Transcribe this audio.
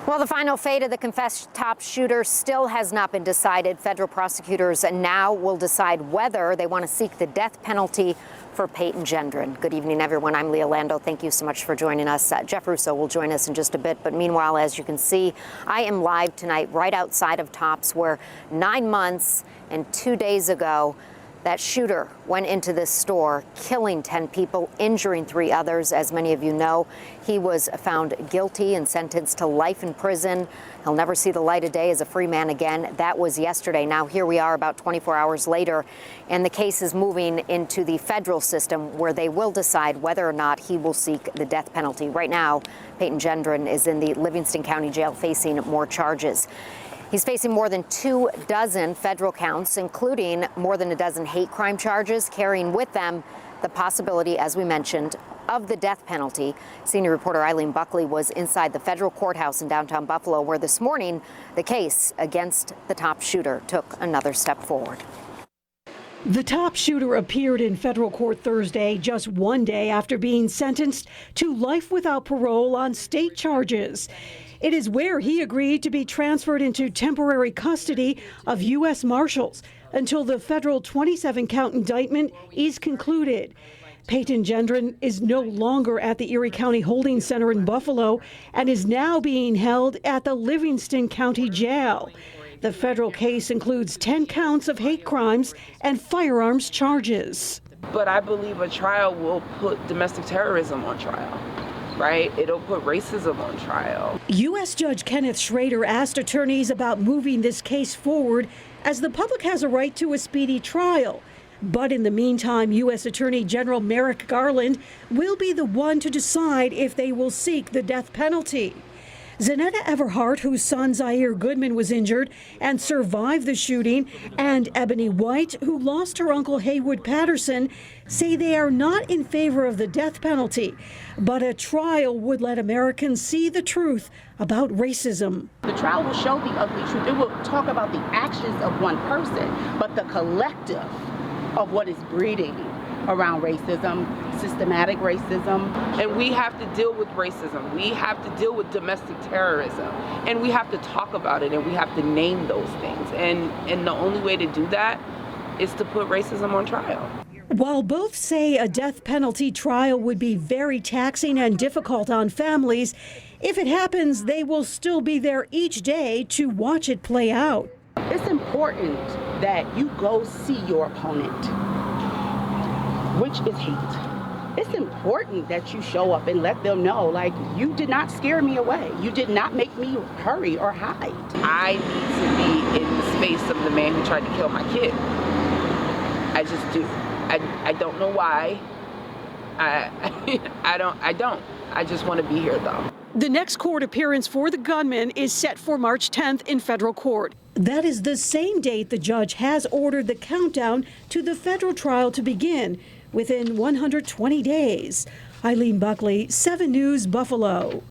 Well, the final fate of the confessed top shooter still has not been decided. Federal prosecutors now will decide whether they want to seek the death penalty for Peyton Gendron. Good evening, everyone. I'm Leah Lando. Thank you so much for joining us. Jeff Russo will join us in just a bit. But meanwhile, as you can see, I am live tonight right outside of Tops, where 9 months and 2 days ago, that shooter went into this store, killing 10 people, injuring 3 others. As many of you know, he was found guilty and sentenced to life in prison. He'll never see the light of day as a free man again. That was yesterday. Now here we are about 24 hours later, and the case is moving into the federal system, where they will decide whether or not he will seek the death penalty. Right now, Peyton Gendron is in the Livingston County Jail facing more charges. He's facing more than 24 federal counts, including more than a dozen hate crime charges, carrying with them the possibility, as we mentioned, of the death penalty. Senior reporter Eileen Buckley was inside the federal courthouse in downtown Buffalo, where this morning the case against the top shooter took another step forward. The top shooter appeared in federal court Thursday, just 1 day after being sentenced to life without parole on state charges. It is where he agreed to be transferred into temporary custody of U.S. Marshals until the federal 27-count indictment is concluded. Peyton Gendron is no longer at the Erie County Holding Center in Buffalo and is now being held at the Livingston County Jail. The federal case includes 10 counts of hate crimes and firearms charges. But I believe a trial will put domestic terrorism on trial. Right? It'll put racism on trial. U.S. Judge Kenneth Schrader asked attorneys about moving this case forward, as the public has a right to a speedy trial. But in the meantime, U.S. Attorney General Merrick Garland will be the one to decide if they will seek the death penalty. Zanetta Everhart, whose son Zaire Goodman was injured and survived the shooting, and Ebony White, who lost her uncle Haywood Patterson, say they are not in favor of the death penalty, but a trial would let Americans see the truth about racism. The trial will show the ugly truth. It will talk about the actions of one person, but the collective of what is breeding around racism, systematic racism. And we have to deal with racism. We have to deal with domestic terrorism. And we have to talk about it, and we have to name those things. And the only way to do that is to put racism on trial. While both say a death penalty trial would be very taxing and difficult on families, if it happens, they will still be there each day to watch it play out. It's important that you go see your opponent, which is hate. It's important that you show up and let them know, like, you did not scare me away. You did not make me hurry or hide. I need to be in the space of the man who tried to kill my kid. I just do. I don't know why. I don't. I just want to be here, though. The next court appearance for the gunman is set for March 10th in federal court. That is the same date the judge has ordered the countdown to the federal trial to begin, within 120 days. Eileen Buckley, 7 News, Buffalo.